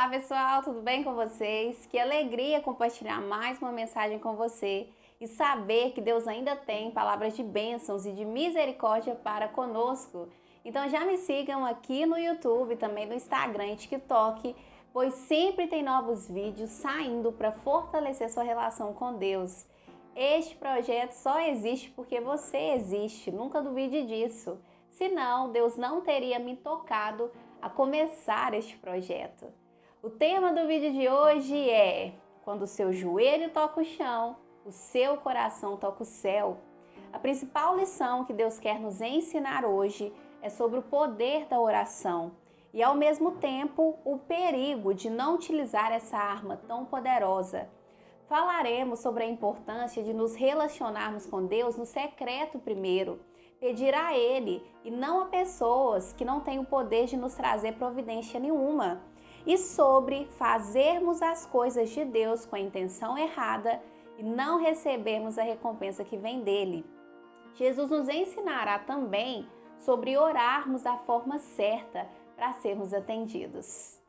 Olá pessoal, tudo bem com vocês? Que alegria compartilhar mais uma mensagem com você e saber que Deus ainda tem palavras de bênçãos e de misericórdia para conosco. Então já me sigam aqui no YouTube, também no Instagram e TikTok, pois sempre tem novos vídeos saindo para fortalecer sua relação com Deus. Este projeto só existe porque você existe, nunca duvide disso. Senão, Deus não teria me tocado a começar este projeto. O tema do vídeo de hoje é: quando o seu joelho toca o chão, o seu coração toca o céu. A principal lição que Deus quer nos ensinar hoje é sobre o poder da oração e, ao mesmo tempo, o perigo de não utilizar essa arma tão poderosa. Falaremos sobre a importância de nos relacionarmos com Deus no secreto primeiro, pedir a Ele e não a pessoas que não têm o poder de nos trazer providência nenhuma, e sobre fazermos as coisas de Deus com a intenção errada e não recebermos a recompensa que vem dele. Jesus nos ensinará também sobre orarmos da forma certa para sermos atendidos.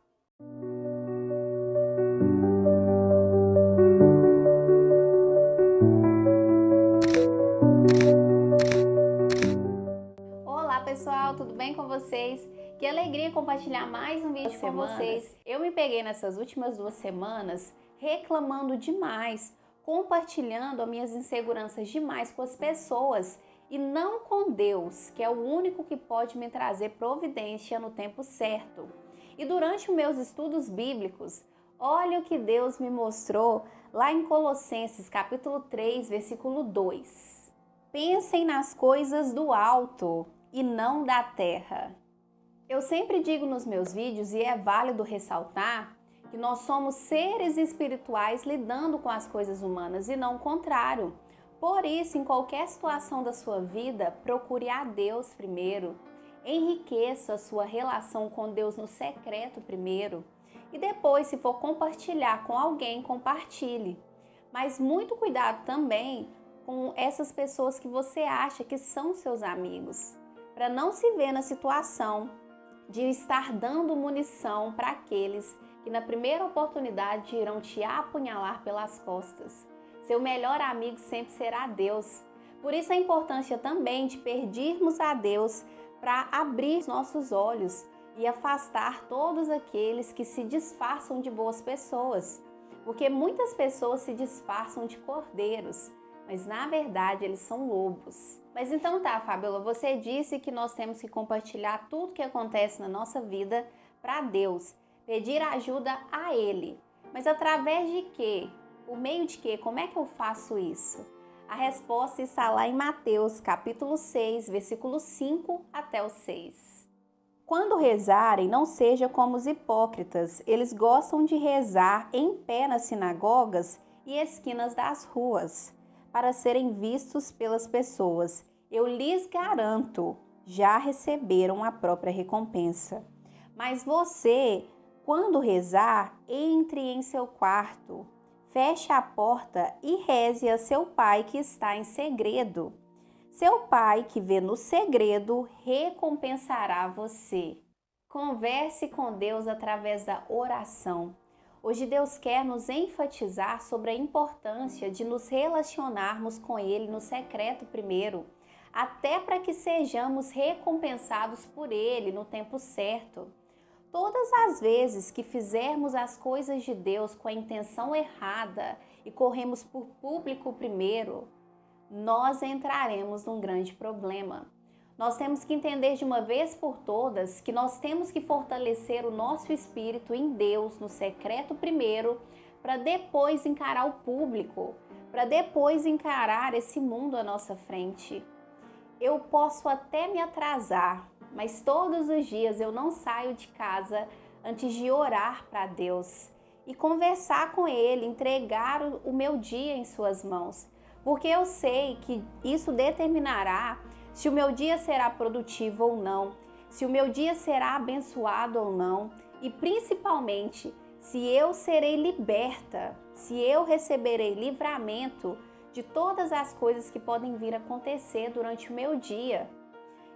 Olá pessoal, tudo bem com vocês? Que alegria compartilhar mais um vídeo com vocês. Eu me peguei nessas últimas 2 semanas reclamando demais, compartilhando as minhas inseguranças demais com as pessoas e não com Deus, que é o único que pode me trazer providência no tempo certo. E durante os meus estudos bíblicos, olha o que Deus me mostrou lá em Colossenses capítulo 3, versículo 2. Pensem nas coisas do alto e não da terra. Eu sempre digo nos meus vídeos, e é válido ressaltar, que nós somos seres espirituais lidando com as coisas humanas e não o contrário. Por isso, em qualquer situação da sua vida, procure a Deus primeiro. Enriqueça a sua relação com Deus no secreto primeiro. E depois, se for compartilhar com alguém, compartilhe. Mas muito cuidado também com essas pessoas que você acha que são seus amigos, para não se ver na situação de estar dando munição para aqueles que na primeira oportunidade irão te apunhalar pelas costas. Seu melhor amigo sempre será Deus. Por isso a importância também de pedirmos a Deus para abrir nossos olhos e afastar todos aqueles que se disfarçam de boas pessoas. Porque muitas pessoas se disfarçam de cordeiros, mas na verdade eles são lobos. Mas então tá, Fabiola, você disse que nós temos que compartilhar tudo que acontece na nossa vida para Deus, pedir ajuda a Ele. Mas através de quê? Por meio de quê? Como é que eu faço isso? A resposta está lá em Mateus, capítulo 6, versículo 5 até o 6. Quando rezarem, não seja como os hipócritas. Eles gostam de rezar em pé nas sinagogas e esquinas das ruas, para serem vistos pelas pessoas. Eu lhes garanto, já receberam a própria recompensa. Mas você, quando rezar, entre em seu quarto, feche a porta e reze a seu pai que está em segredo. Seu pai que vê no segredo recompensará você. Converse com Deus através da oração. Hoje Deus quer nos enfatizar sobre a importância de nos relacionarmos com Ele no secreto primeiro, até para que sejamos recompensados por Ele no tempo certo. Todas as vezes que fizermos as coisas de Deus com a intenção errada e corremos por público primeiro, nós entraremos num grande problema. Nós temos que entender de uma vez por todas que nós temos que fortalecer o nosso espírito em Deus no secreto primeiro, para depois encarar o público, para depois encarar esse mundo à nossa frente. Eu posso até me atrasar, mas todos os dias eu não saio de casa antes de orar para Deus e conversar com Ele, entregar o meu dia em suas mãos, porque eu sei que isso determinará se o meu dia será produtivo ou não, se o meu dia será abençoado ou não e principalmente se eu serei liberta, se eu receberei livramento de todas as coisas que podem vir a acontecer durante o meu dia.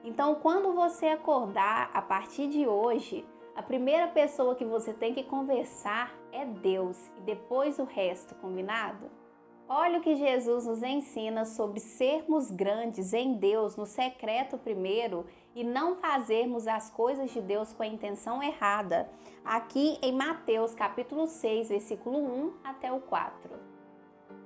Então, quando você acordar a partir de hoje, A primeira pessoa que você tem que conversar é Deus e depois o resto, combinado? Olha o que Jesus nos ensina sobre sermos grandes em Deus no secreto primeiro e não fazermos as coisas de Deus com a intenção errada. Aqui em Mateus capítulo 6, versículo 1 até o 4.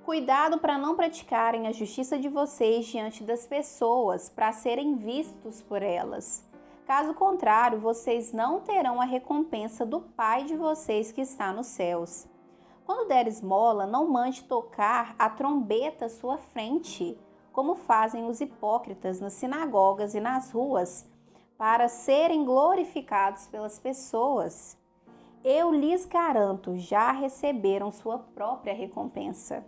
Cuidado para não praticarem a justiça de vocês diante das pessoas, para serem vistos por elas. Caso contrário, vocês não terão a recompensa do Pai de vocês que está nos céus. Quando der esmola, não mande tocar a trombeta à sua frente, como fazem os hipócritas nas sinagogas e nas ruas, para serem glorificados pelas pessoas. Eu lhes garanto, já receberam sua própria recompensa.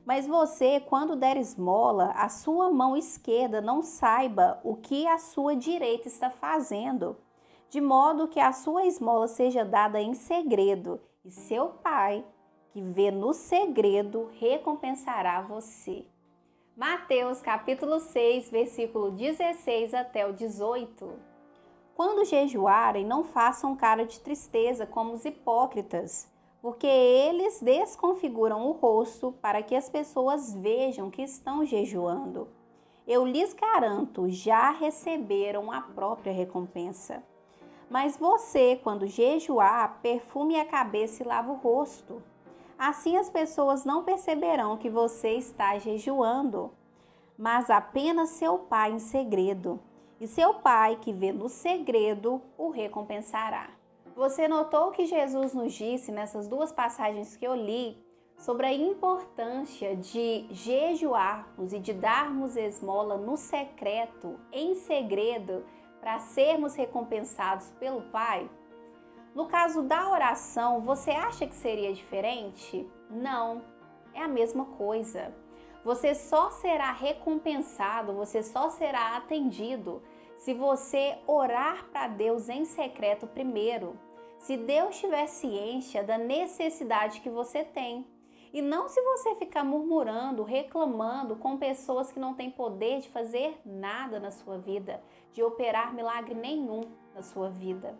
Mas você, quando der esmola, a sua mão esquerda não saiba o que a sua direita está fazendo, de modo que a sua esmola seja dada em segredo, e seu Pai, que vê no segredo, recompensará você. Mateus capítulo 6, versículo 16 até o 18. Quando jejuarem, não façam cara de tristeza como os hipócritas, porque eles desconfiguram o rosto para que as pessoas vejam que estão jejuando. Eu lhes garanto, já receberam a própria recompensa. Mas você, quando jejuar, perfume a cabeça e lava o rosto. Assim as pessoas não perceberão que você está jejuando, mas apenas seu Pai em segredo. E seu Pai, que vê no segredo, o recompensará. Você notou que Jesus nos disse nessas duas passagens que eu li sobre a importância de jejuarmos e de darmos esmola no secreto, em segredo, para sermos recompensados pelo Pai? No caso da oração, você acha que seria diferente? Não, é a mesma coisa. Você só será recompensado, você só será atendido se você orar para Deus em secreto primeiro. Se Deus estiver ciente da necessidade que você tem. E não se você ficar murmurando, reclamando com pessoas que não têm poder de fazer nada na sua vida, de operar milagre nenhum na sua vida.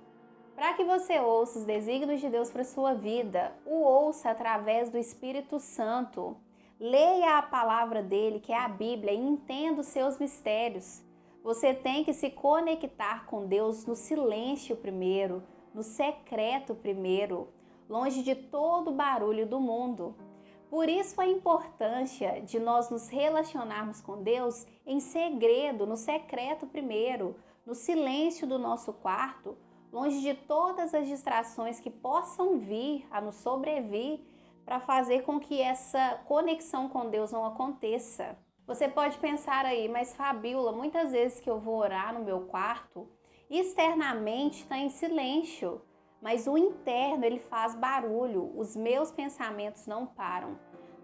Para que você ouça os desígnios de Deus para a sua vida, o ouça através do Espírito Santo. Leia a palavra dele, que é a Bíblia, e entenda os seus mistérios. Você tem que se conectar com Deus no silêncio primeiro, no secreto primeiro, longe de todo o barulho do mundo. Por isso a importância de nós nos relacionarmos com Deus em segredo, no secreto primeiro, no silêncio do nosso quarto, longe de todas as distrações que possam vir a nos sobrevir para fazer com que essa conexão com Deus não aconteça. Você pode pensar aí, mas Fabíola, muitas vezes que eu vou orar no meu quarto, externamente está em silêncio, mas o interno ele faz barulho, os meus pensamentos não param.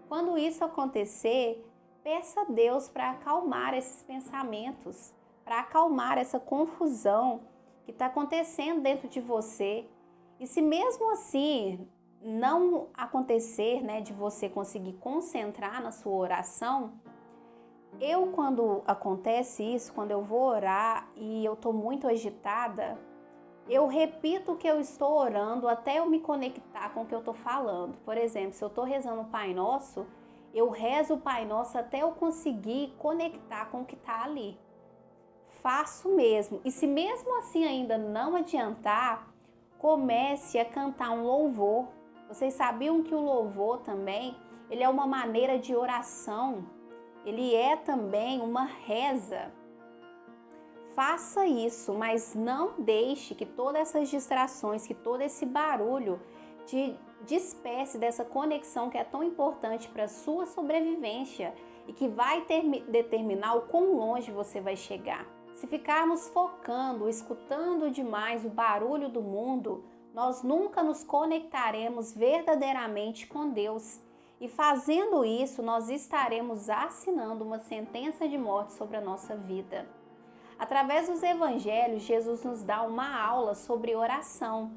Quando isso acontecer, peça a Deus para acalmar esses pensamentos, para acalmar essa confusão que está acontecendo dentro de você. E se mesmo assim não acontecer, de você conseguir concentrar na sua oração, quando acontece isso, quando eu vou orar e eu estou muito agitada, eu repito o que eu estou orando até eu me conectar com o que eu estou falando. Por exemplo, se eu estou rezando o Pai Nosso, eu rezo o Pai Nosso até eu conseguir conectar com o que está ali. Faço mesmo. E se mesmo assim ainda não adiantar, comece a cantar um louvor. Vocês sabiam que o louvor também, ele é uma maneira de oração. Ele é também uma reza. Faça isso, mas não deixe que todas essas distrações, que todo esse barulho te despece dessa conexão que é tão importante para a sua sobrevivência e que vai determinar o quão longe você vai chegar. Se ficarmos focando, escutando demais o barulho do mundo, nós nunca nos conectaremos verdadeiramente com Deus. E fazendo isso, nós estaremos assinando uma sentença de morte sobre a nossa vida. Através dos evangelhos, Jesus nos dá uma aula sobre oração.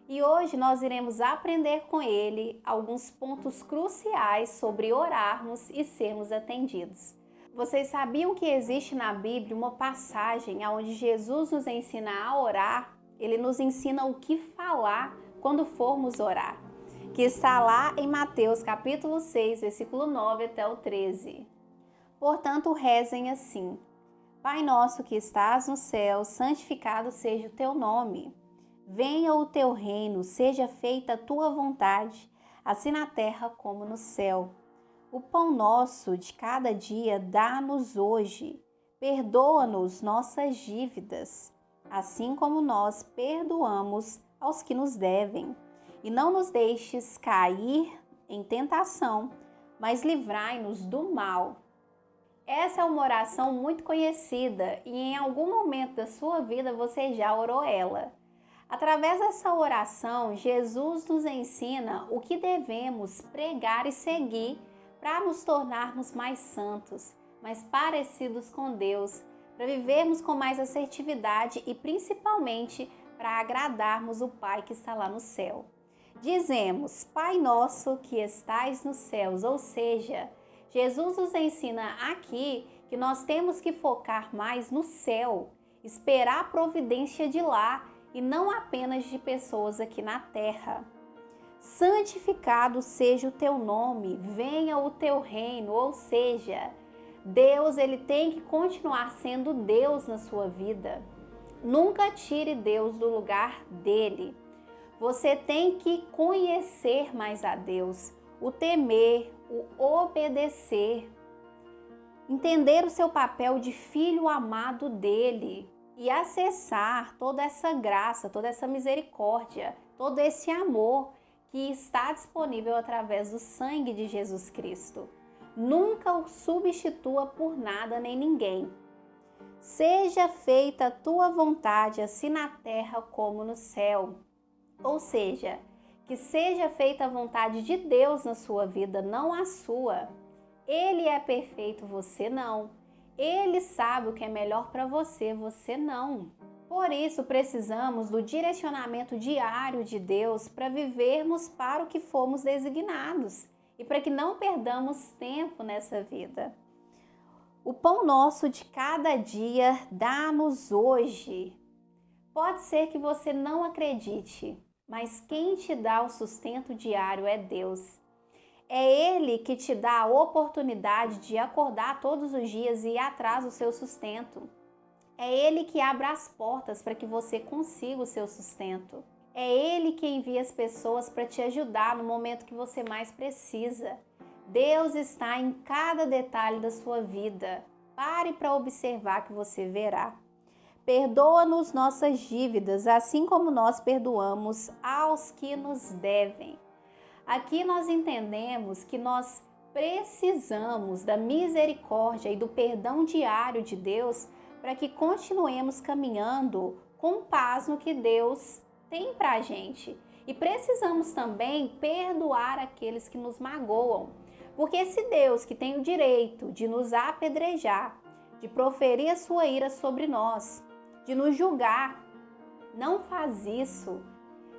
E hoje nós iremos aprender com ele alguns pontos cruciais sobre orarmos e sermos atendidos. Vocês sabiam que existe na Bíblia uma passagem onde Jesus nos ensina a orar ele nos ensina o que falar quando formos orar, que está lá em Mateus capítulo 6, versículo 9 até o 13. Portanto, rezem assim: Pai nosso que estás no céu, santificado seja o teu nome. Venha o teu reino, seja feita a tua vontade, assim na terra como no céu. O pão nosso de cada dia dá-nos hoje. Perdoa-nos nossas dívidas, assim como nós perdoamos aos que nos devem. E não nos deixes cair em tentação, mas livrai-nos do mal. Essa é uma oração muito conhecida e em algum momento da sua vida você já orou ela. Através dessa oração, Jesus nos ensina o que devemos pregar e seguir para nos tornarmos mais santos, mais parecidos com Deus, para vivermos com mais assertividade e principalmente para agradarmos o Pai que está lá no céu. Dizemos: Pai nosso que estais nos céus, ou seja, Jesus nos ensina aqui que nós temos que focar mais no céu, esperar a providência de lá e não apenas de pessoas aqui na terra. Santificado seja o teu nome, venha o teu reino, ou seja, Deus ele tem que continuar sendo Deus na sua vida. Nunca tire Deus do lugar dele. Você tem que conhecer mais a Deus, o temer, o obedecer, entender o seu papel de filho amado dele e acessar toda essa graça, toda essa misericórdia, todo esse amor que está disponível através do sangue de Jesus Cristo. Nunca o substitua por nada nem ninguém. Seja feita a tua vontade, assim na terra como no céu. Ou seja, que seja feita a vontade de Deus na sua vida, não a sua. Ele é perfeito, você não. Ele sabe o que é melhor para você, você não. Por isso, precisamos do direcionamento diário de Deus para vivermos para o que fomos designados e para que não perdamos tempo nessa vida. O pão nosso de cada dia dá-nos hoje. Pode ser que você não acredite, mas quem te dá o sustento diário é Deus. É Ele que te dá a oportunidade de acordar todos os dias e ir atrás do seu sustento. É Ele que abre as portas para que você consiga o seu sustento. É Ele que envia as pessoas para te ajudar no momento que você mais precisa. Deus está em cada detalhe da sua vida. Pare para observar que você verá. Perdoa-nos nossas dívidas, assim como nós perdoamos aos que nos devem. Aqui nós entendemos que nós precisamos da misericórdia e do perdão diário de Deus para que continuemos caminhando com paz no que Deus tem para a gente. E precisamos também perdoar aqueles que nos magoam. Porque esse Deus que tem o direito de nos apedrejar, de proferir a sua ira sobre nós, de nos julgar, não faz isso.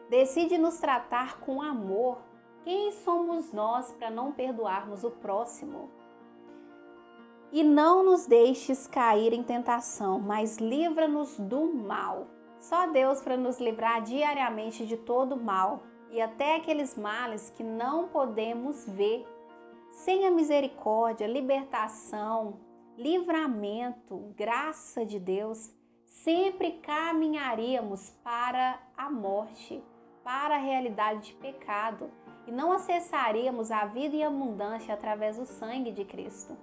Decide nos tratar com amor. Quem somos nós para não perdoarmos o próximo? E não nos deixes cair em tentação, mas livra-nos do mal. Só Deus para nos livrar diariamente de todo mal e até aqueles males que não podemos ver. Sem a misericórdia, libertação, livramento, graça de Deus, sempre caminharíamos para a morte, para a realidade de pecado e não acessaríamos a vida em abundância através do sangue de Cristo.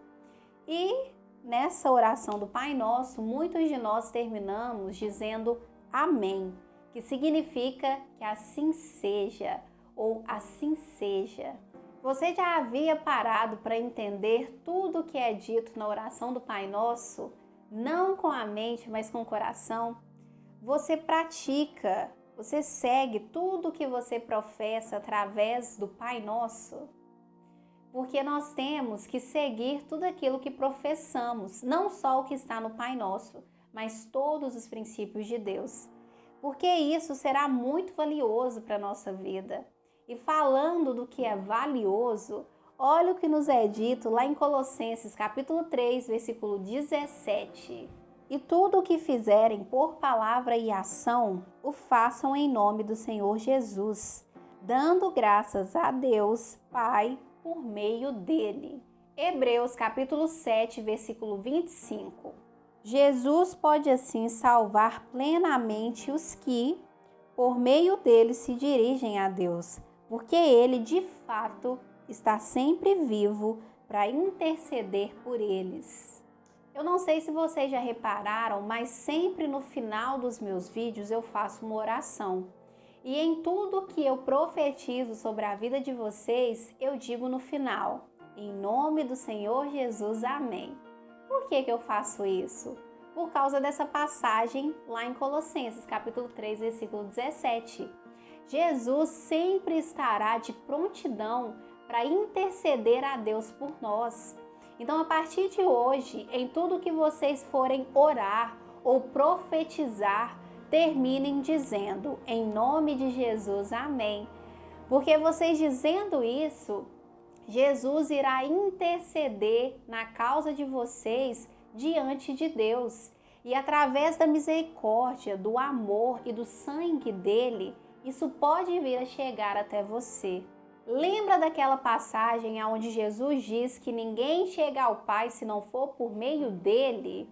E nessa oração do Pai Nosso, muitos de nós terminamos dizendo Amém, que significa que assim seja ou assim seja. Você já havia parado para entender tudo o que é dito na oração do Pai Nosso? Não com a mente, mas com o coração? Você pratica, você segue tudo o que você professa através do Pai Nosso? Porque nós temos que seguir tudo aquilo que professamos, não só o que está no Pai Nosso, mas todos os princípios de Deus. Porque isso será muito valioso para a nossa vida. E falando do que é valioso, olha o que nos é dito lá em Colossenses capítulo 3, versículo 17. E tudo o que fizerem por palavra e ação, o façam em nome do Senhor Jesus, dando graças a Deus, Pai, por meio dele. Hebreus capítulo 7, versículo 25. Jesus pode assim salvar plenamente os que, por meio dele, se dirigem a Deus, porque ele, de fato, está sempre vivo para interceder por eles. Eu não sei se vocês já repararam, mas sempre no final dos meus vídeos eu faço uma oração. E em tudo que eu profetizo sobre a vida de vocês, eu digo no final, em nome do Senhor Jesus, amém. Por que eu faço isso? Por causa dessa passagem lá em Colossenses, capítulo 3, versículo 17. Jesus sempre estará de prontidão para interceder a Deus por nós. Então, a partir de hoje, em tudo que vocês forem orar ou profetizar, terminem dizendo, em nome de Jesus, amém. Porque vocês dizendo isso, Jesus irá interceder na causa de vocês diante de Deus. E através da misericórdia, do amor e do sangue dele, isso pode vir a chegar até você. Lembra daquela passagem onde Jesus diz que ninguém chega ao Pai se não for por meio dele?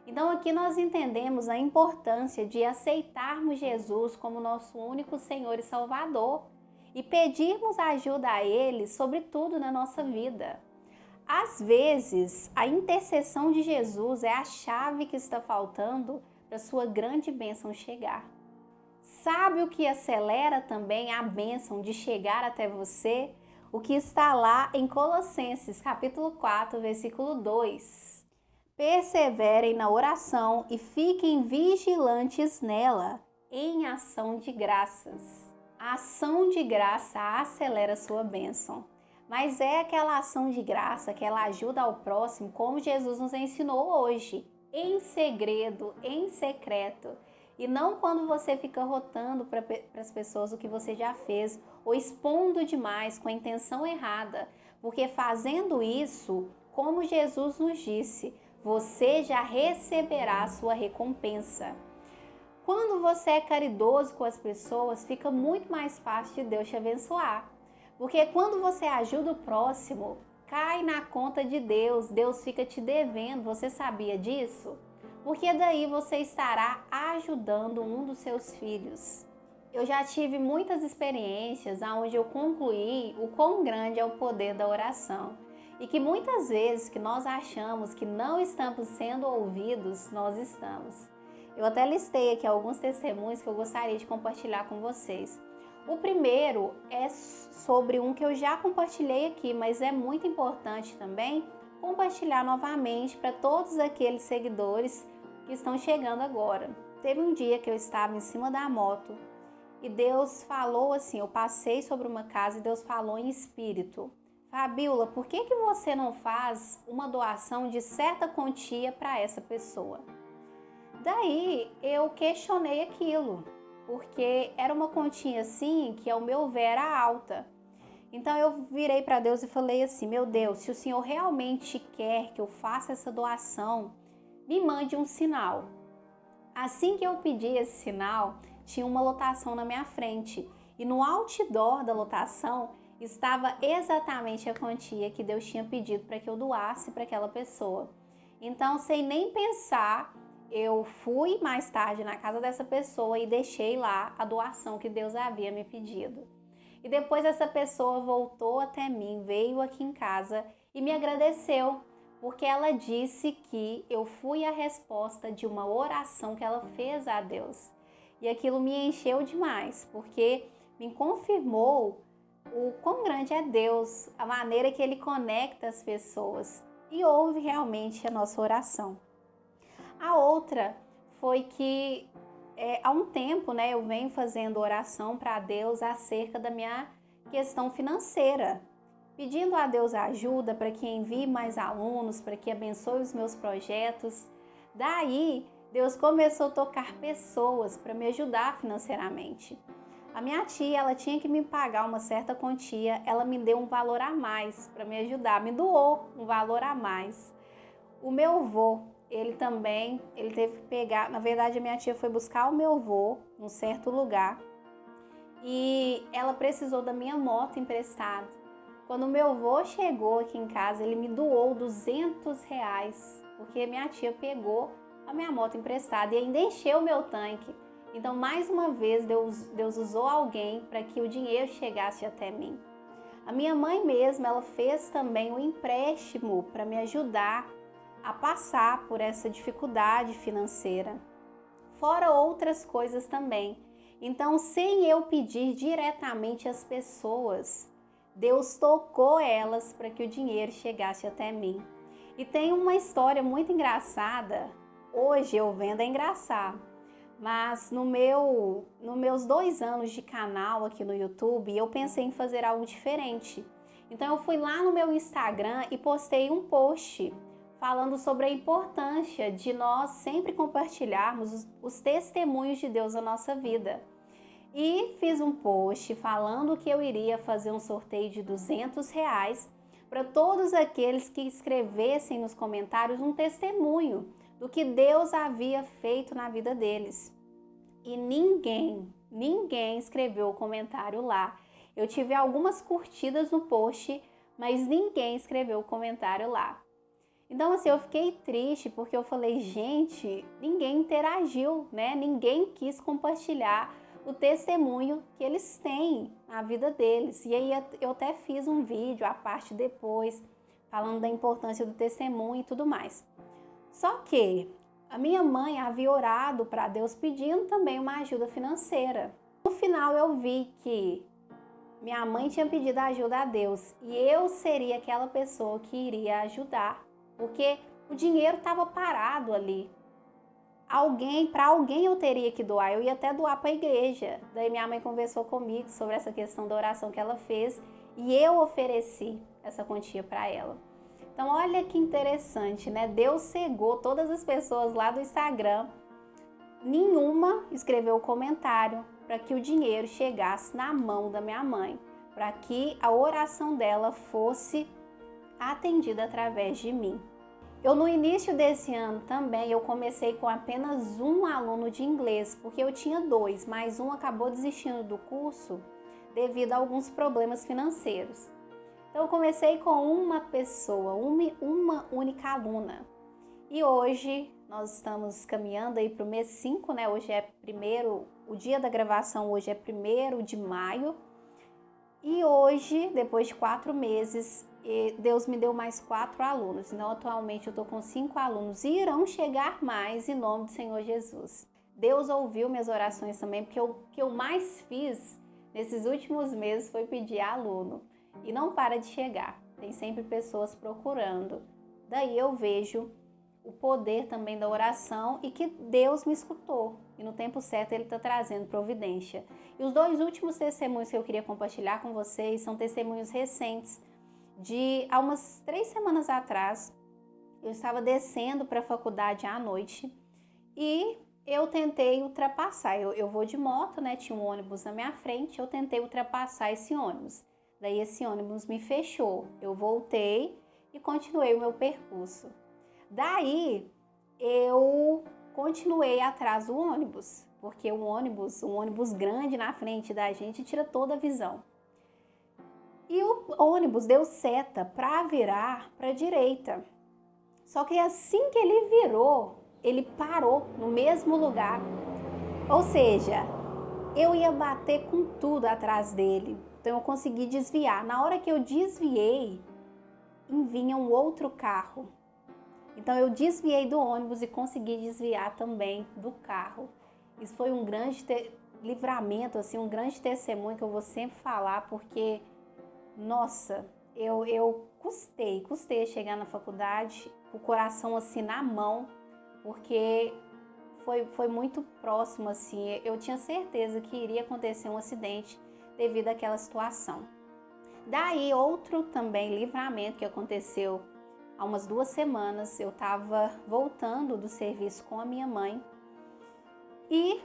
Então aqui nós entendemos a importância de aceitarmos Jesus como nosso único Senhor e Salvador e pedirmos ajuda a Ele sobre tudo na nossa vida. Às vezes, a intercessão de Jesus é a chave que está faltando para sua grande bênção chegar. Sabe o que acelera também a bênção de chegar até você? O que está lá em Colossenses, capítulo 4, versículo 2. Perseverem na oração e fiquem vigilantes nela, em ação de graças. A ação de graça acelera a sua bênção. Mas é aquela ação de graça, aquela ajuda ao próximo, como Jesus nos ensinou hoje, em segredo, em secreto. E não quando você fica rotando para as pessoas o que você já fez, ou expondo demais com a intenção errada. Porque fazendo isso, como Jesus nos disse, você já receberá a sua recompensa. Quando você é caridoso com as pessoas, fica muito mais fácil de Deus te abençoar. Porque quando você ajuda o próximo, cai na conta de Deus, Deus fica te devendo, você sabia disso? Porque daí você estará ajudando um dos seus filhos. Eu já tive muitas experiências onde eu concluí o quão grande é o poder da oração. E que muitas vezes que nós achamos que não estamos sendo ouvidos, nós estamos. Eu até listei aqui alguns testemunhos que eu gostaria de compartilhar com vocês. O primeiro é sobre um que eu já compartilhei aqui, mas é muito importante também compartilhar novamente para todos aqueles seguidores que estão chegando agora. Teve um dia que eu estava em cima da moto e Deus falou assim, eu passei sobre uma casa e Deus falou em espírito. Fabíola, por que você não faz uma doação de certa quantia para essa pessoa? Daí eu questionei aquilo, porque era uma quantia assim que ao meu ver era alta. Então eu virei para Deus e falei assim, meu Deus, se o Senhor realmente quer que eu faça essa doação, me mande um sinal. Assim que eu pedi esse sinal, tinha uma lotação na minha frente. E no outdoor da lotação estava exatamente a quantia que Deus tinha pedido para que eu doasse para aquela pessoa. Então, sem nem pensar, eu fui mais tarde na casa dessa pessoa e deixei lá a doação que Deus havia me pedido. E depois essa pessoa voltou até mim, veio aqui em casa e me agradeceu, porque ela disse que eu fui a resposta de uma oração que ela fez a Deus. E aquilo me encheu demais, porque me confirmou o quão grande é Deus, a maneira que Ele conecta as pessoas. E ouve realmente a nossa oração. A outra foi que há um tempo, eu venho fazendo oração para Deus acerca da minha questão financeira, pedindo a Deus ajuda para que envie mais alunos, para que abençoe os meus projetos. Daí, Deus começou a tocar pessoas para me ajudar financeiramente. A minha tia, ela tinha que me pagar uma certa quantia, ela me deu um valor a mais para me ajudar, me doou um valor a mais. O meu avô, ele teve que pegar, na verdade a minha tia foi buscar o meu avô num certo lugar e ela precisou da minha moto emprestada. Quando o meu avô chegou aqui em casa, ele me doou R$ 200, porque minha tia pegou a minha moto emprestada e ainda encheu o meu tanque. Então, mais uma vez, Deus usou alguém para que o dinheiro chegasse até mim. A minha mãe mesma, ela fez também um empréstimo para me ajudar a passar por essa dificuldade financeira, fora outras coisas também. Então, sem eu pedir diretamente às pessoas, Deus tocou elas para que o dinheiro chegasse até mim. E tem uma história muito engraçada, hoje eu vendo é engraçado, mas nos meus 2 anos de canal aqui no YouTube, eu pensei em fazer algo diferente. Então eu fui lá no meu Instagram e postei um post falando sobre a importância de nós sempre compartilharmos os testemunhos de Deus na nossa vida. E fiz um post falando que eu iria fazer um sorteio de R$ 200 para todos aqueles que escrevessem nos comentários um testemunho do que Deus havia feito na vida deles. E ninguém escreveu o comentário lá. Eu tive algumas curtidas no post, mas ninguém escreveu o comentário lá. Então, assim, eu fiquei triste porque eu falei, gente, ninguém interagiu, né? Ninguém quis compartilhar o testemunho que eles têm na vida deles. E aí eu até fiz um vídeo à parte depois, falando da importância do testemunho e tudo mais. Só que a minha mãe havia orado para Deus pedindo também uma ajuda financeira. No final eu vi que minha mãe tinha pedido ajuda a Deus e eu seria aquela pessoa que iria ajudar, porque o dinheiro estava parado ali. Para alguém eu teria que doar, eu ia até doar para a igreja. Daí minha mãe conversou comigo sobre essa questão da oração que ela fez e eu ofereci essa quantia para ela. Então olha que interessante, né? Deus cegou todas as pessoas lá do Instagram, nenhuma escreveu comentário para que o dinheiro chegasse na mão da minha mãe, para que a oração dela fosse atendida através de mim. No início desse ano também, eu comecei com apenas um aluno de inglês, porque eu tinha 2, mas um acabou desistindo do curso devido a alguns problemas financeiros. Então, eu comecei com uma pessoa, uma única aluna. E hoje, nós estamos caminhando aí para o mês 5, né? Hoje é o dia da gravação hoje é 1º de maio. E hoje, depois de 4 meses, Deus me deu mais 4 alunos. Então, atualmente eu estou com 5 alunos e irão chegar mais em nome do Senhor Jesus. Deus ouviu minhas orações também, porque o que eu mais fiz nesses últimos meses foi pedir aluno. E não para de chegar, tem sempre pessoas procurando. Daí eu vejo o poder também da oração e que Deus me escutou. E no tempo certo Ele está trazendo providência. E os 2 últimos testemunhos que eu queria compartilhar com vocês são testemunhos recentes. Há umas 3 semanas atrás, eu estava descendo para a faculdade à noite e eu tentei ultrapassar. Eu vou de moto, né? Tinha um ônibus na minha frente, eu tentei ultrapassar esse ônibus. Daí esse ônibus me fechou. Eu voltei e continuei o meu percurso. Daí eu continuei atrás do ônibus, porque um ônibus grande na frente da gente tira toda a visão. E o ônibus deu seta para virar para a direita. Só que assim que ele virou, ele parou no mesmo lugar. Ou seja, eu ia bater com tudo atrás dele. Então eu consegui desviar. Na hora que eu desviei, vinha um outro carro. Então eu desviei do ônibus e consegui desviar também do carro. Isso foi um grande livramento, assim, um grande testemunho que eu vou sempre falar, porque, nossa, eu custei a chegar na faculdade, com o coração assim na mão, porque foi muito próximo, assim, eu tinha certeza que iria acontecer um acidente devido àquela situação. Daí outro também livramento que aconteceu há umas 2 semanas, eu estava voltando do serviço com a minha mãe e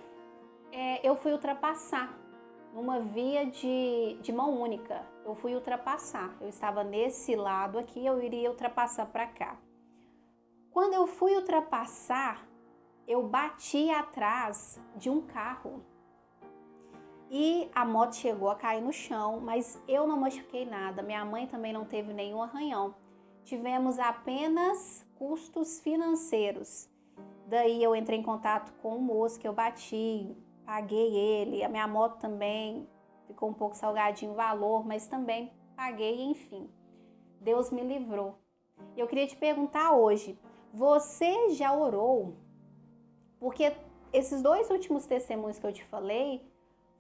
eu fui ultrapassar numa via de mão única. Eu fui ultrapassar, eu estava nesse lado aqui, eu iria ultrapassar para cá. Quando eu fui ultrapassar, eu bati atrás de um carro. E a moto chegou a cair no chão, mas eu não machuquei nada. Minha mãe também não teve nenhum arranhão. Tivemos apenas custos financeiros. Daí eu entrei em contato com o moço que eu bati, paguei ele. A minha moto também ficou um pouco salgadinho o valor, mas também paguei, enfim. Deus me livrou. E eu queria te perguntar hoje, você já orou? Porque esses 2 últimos testemunhos que eu te falei,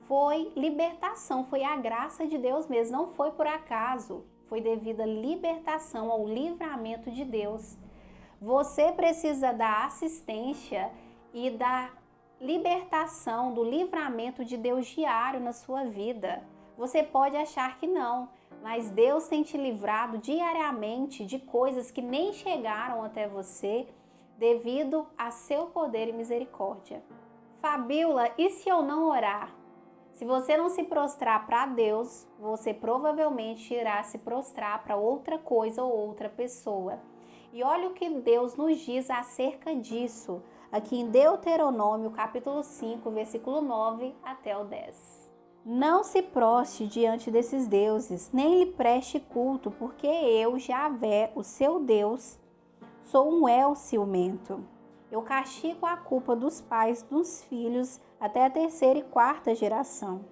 foi libertação, foi a graça de Deus mesmo, não foi por acaso, foi devido à libertação, ao livramento de Deus. Você precisa da assistência e da libertação, do livramento de Deus diário na sua vida. Você pode achar que não, mas Deus tem te livrado diariamente de coisas que nem chegaram até você devido a seu poder e misericórdia. Fabíola, e se eu não orar? Se você não se prostrar para Deus, você provavelmente irá se prostrar para outra coisa ou outra pessoa. E olha o que Deus nos diz acerca disso, aqui em Deuteronômio, capítulo 5, versículo 9 até o 10. Não se proste diante desses deuses, nem lhe preste culto, porque eu, Javé, o seu Deus, sou um El ciumento. Eu castigo a culpa dos pais dos filhos até a 3ª e 4ª geração,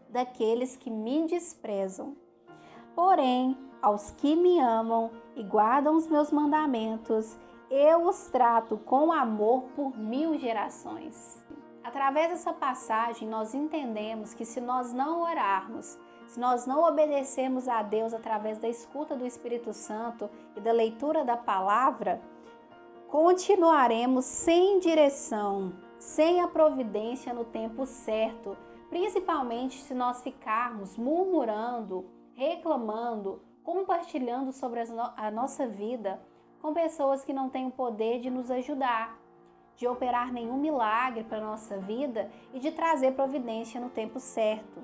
daqueles que me desprezam. Porém, aos que me amam e guardam os meus mandamentos, eu os trato com amor por 1000 gerações. Através dessa passagem, nós entendemos que se nós não orarmos, se nós não obedecermos a Deus através da escuta do Espírito Santo e da leitura da palavra, continuaremos sem direção, sem a providência no tempo certo, principalmente se nós ficarmos murmurando, reclamando, compartilhando sobre a nossa vida com pessoas que não têm o poder de nos ajudar, de operar nenhum milagre para a nossa vida e de trazer providência no tempo certo.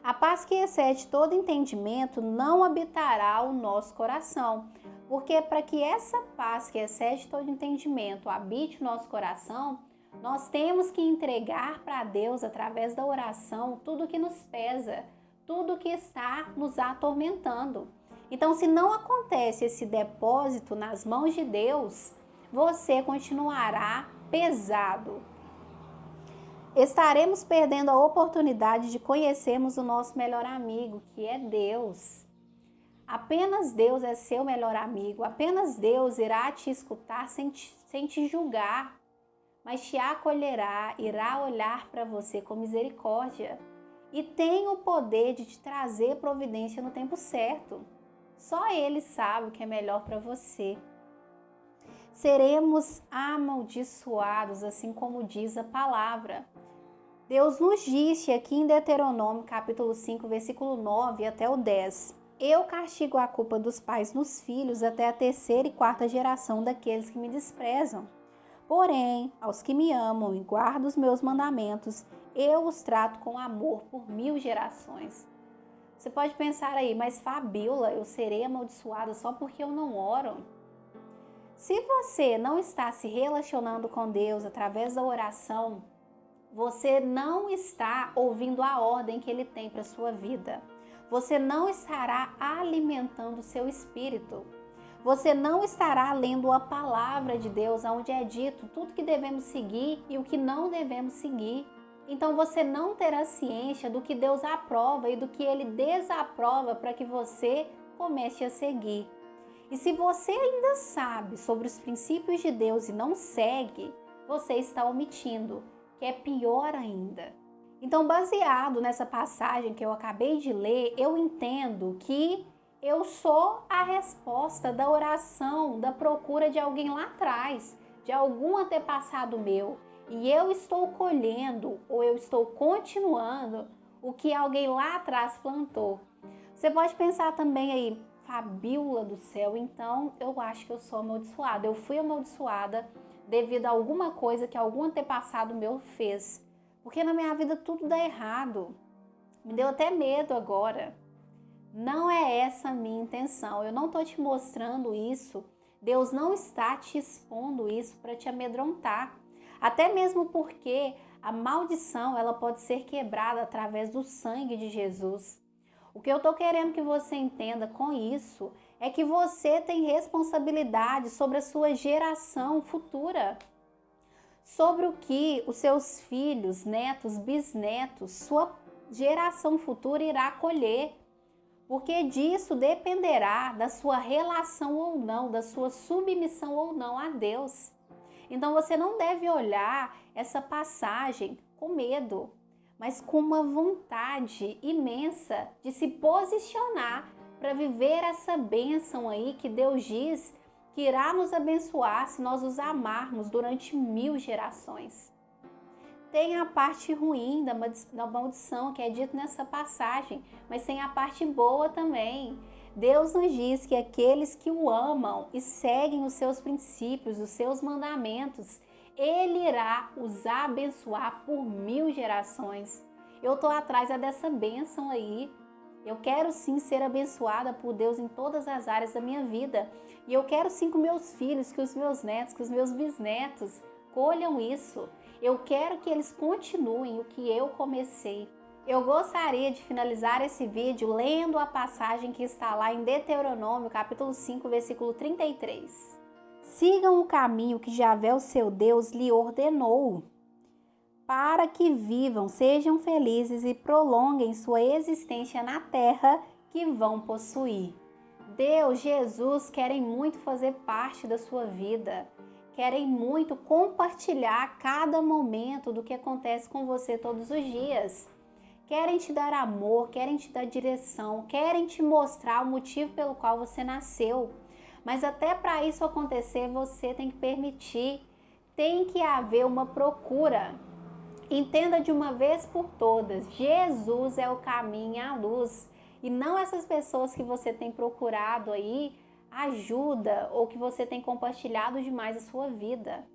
A paz que excede todo entendimento não habitará o nosso coração, porque para que essa paz que excede todo entendimento habite o nosso coração, nós temos que entregar para Deus, através da oração, tudo que nos pesa, tudo que está nos atormentando. Então, se não acontece esse depósito nas mãos de Deus, você continuará pesado. Estaremos perdendo a oportunidade de conhecermos o nosso melhor amigo, que é Deus. Apenas Deus é seu melhor amigo, apenas Deus irá te escutar sem te julgar, mas te acolherá, irá olhar para você com misericórdia e tem o poder de te trazer providência no tempo certo. Só Ele sabe o que é melhor para você. Seremos amaldiçoados, assim como diz a palavra. Deus nos disse aqui em Deuteronômio, capítulo 5, versículo 9 até o 10. Eu castigo a culpa dos pais nos filhos até a 3ª e 4ª geração daqueles que me desprezam. Porém, aos que me amam e guardam os meus mandamentos, eu os trato com amor por 1000 gerações. Você pode pensar aí, mas Fabíola, eu serei amaldiçoada só porque eu não oro? Se você não está se relacionando com Deus através da oração, você não está ouvindo a ordem que Ele tem para a sua vida. Você não estará alimentando o seu espírito. Você não estará lendo a palavra de Deus, onde é dito tudo que devemos seguir e o que não devemos seguir. Então você não terá ciência do que Deus aprova e do que Ele desaprova para que você comece a seguir. E se você ainda sabe sobre os princípios de Deus e não segue, você está omitindo, que é pior ainda. Então, baseado nessa passagem que eu acabei de ler, eu entendo que eu sou a resposta da oração, da procura de alguém lá atrás, de algum antepassado meu. E eu estou colhendo, ou eu estou continuando, o que alguém lá atrás plantou. Você pode pensar também aí, Fabíola do céu, então eu acho que eu sou amaldiçoada. Eu fui amaldiçoada devido a alguma coisa que algum antepassado meu fez. Porque na minha vida tudo dá errado. Me deu até medo agora. Não é essa a minha intenção. Eu não estou te mostrando isso Deus não está te expondo isso para te amedrontar. Até mesmo porque a maldição ela pode ser quebrada através do sangue de Jesus. O que eu estou querendo que você entenda com isso é que você tem responsabilidade sobre a sua geração futura. Sobre o que os seus filhos, netos, bisnetos, sua geração futura irá colher. Porque disso dependerá da sua relação ou não, da sua submissão ou não a Deus. Então você não deve olhar essa passagem com medo, mas com uma vontade imensa de se posicionar para viver essa bênção aí que Deus diz que irá nos abençoar se nós os amarmos durante 1000 gerações. Tem a parte ruim da maldição que é dito nessa passagem, mas tem a parte boa também. Deus nos diz que aqueles que o amam e seguem os seus princípios, os seus mandamentos, Ele irá os abençoar por 1000 gerações. Eu estou atrás dessa bênção aí. Eu quero sim ser abençoada por Deus em todas as áreas da minha vida. E eu quero sim que meus filhos, que os meus netos, que os meus bisnetos colham isso. Eu quero que eles continuem o que eu comecei. Eu gostaria de finalizar esse vídeo lendo a passagem que está lá em Deuteronômio, capítulo 5, versículo 33. Sigam o caminho que Javé, o seu Deus, lhe ordenou, para que vivam, sejam felizes e prolonguem sua existência na terra que vão possuir. Deus, Jesus querem muito fazer parte da sua vida. Querem muito compartilhar cada momento do que acontece com você todos os dias. Querem te dar amor, querem te dar direção, querem te mostrar o motivo pelo qual você nasceu. Mas até para isso acontecer, você tem que permitir, tem que haver uma procura. Entenda de uma vez por todas, Jesus é o caminho e a luz. E não essas pessoas que você tem procurado aí, ajuda ou que você tem compartilhado demais a sua vida.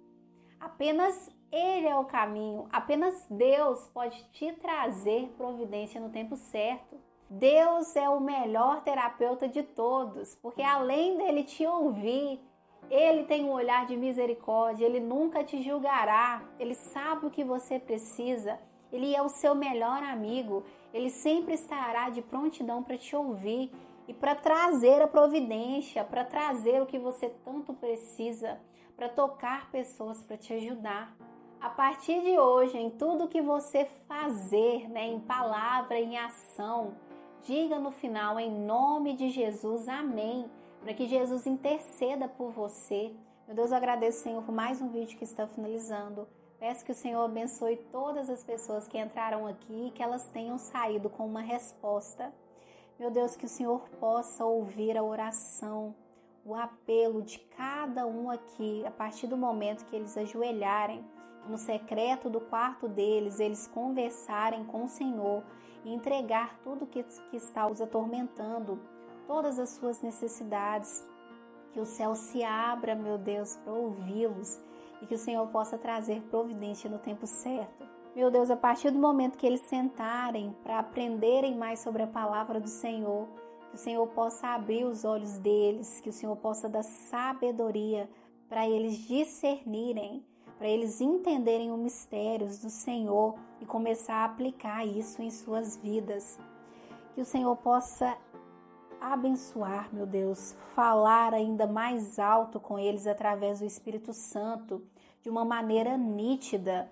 Apenas Ele é o caminho, apenas Deus pode te trazer providência no tempo certo. Deus é o melhor terapeuta de todos, porque além dele te ouvir, Ele tem um olhar de misericórdia, Ele nunca te julgará, Ele sabe o que você precisa, Ele é o seu melhor amigo, Ele sempre estará de prontidão para te ouvir e para trazer a providência, para trazer o que você tanto precisa, para tocar pessoas para te ajudar. A partir de hoje, em tudo que você fazer, em palavra, em ação, diga no final, em nome de Jesus, amém, para que Jesus interceda por você. Meu Deus, eu agradeço, Senhor, por mais um vídeo que está finalizando. Peço que o Senhor abençoe todas as pessoas que entraram aqui e que elas tenham saído com uma resposta. Meu Deus, que o Senhor possa ouvir a oração, o apelo de cada um aqui, a partir do momento que eles ajoelharem, no secreto do quarto deles, eles conversarem com o Senhor e entregar tudo que está os atormentando, todas as suas necessidades. Que o céu se abra, meu Deus, para ouvi-los e que o Senhor possa trazer providência no tempo certo. Meu Deus, a partir do momento que eles sentarem para aprenderem mais sobre a palavra do Senhor, que o Senhor possa abrir os olhos deles, que o Senhor possa dar sabedoria para eles discernirem, para eles entenderem os mistérios do Senhor e começar a aplicar isso em suas vidas. Que o Senhor possa abençoar, meu Deus, falar ainda mais alto com eles através do Espírito Santo, de uma maneira nítida,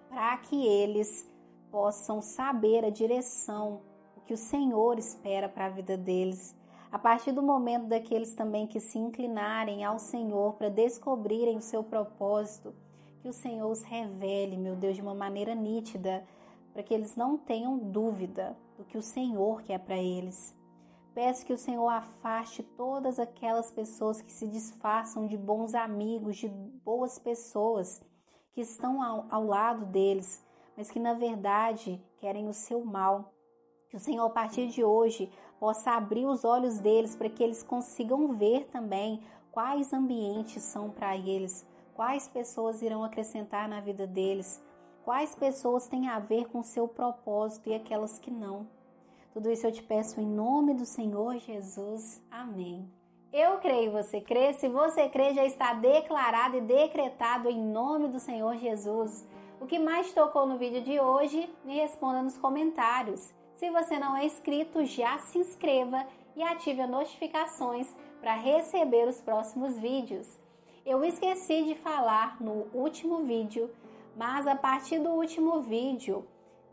para que eles possam saber a direção, o que o Senhor espera para a vida deles. A partir do momento daqueles também que se inclinarem ao Senhor para descobrirem o seu propósito, que o Senhor os revele, meu Deus, de uma maneira nítida, para que eles não tenham dúvida do que o Senhor quer para eles. Peço que o Senhor afaste todas aquelas pessoas que se disfarçam de bons amigos, de boas pessoas, que estão ao lado deles, mas que na verdade querem o seu mal. Que o Senhor, a partir de hoje, possa abrir os olhos deles para que eles consigam ver também quais ambientes são para eles, quais pessoas irão acrescentar na vida deles, quais pessoas têm a ver com o seu propósito e aquelas que não. Tudo isso eu te peço em nome do Senhor Jesus. Amém. Eu creio, você crê? Se você crê, já está declarado e decretado em nome do Senhor Jesus. O que mais tocou no vídeo de hoje, me responda nos comentários. Se você não é inscrito, já se inscreva e ative as notificações para receber os próximos vídeos. Eu esqueci de falar no último vídeo, mas a partir do último vídeo,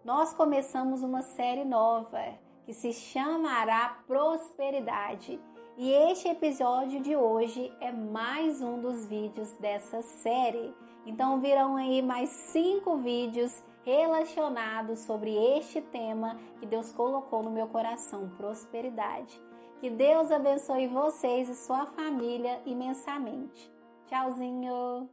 nós começamos uma série nova que se chamará Prosperidade. E este episódio de hoje é mais um dos vídeos dessa série. Então virão aí mais 5 vídeos relacionados sobre este tema que Deus colocou no meu coração, prosperidade. Que Deus abençoe vocês e sua família imensamente. Tchauzinho!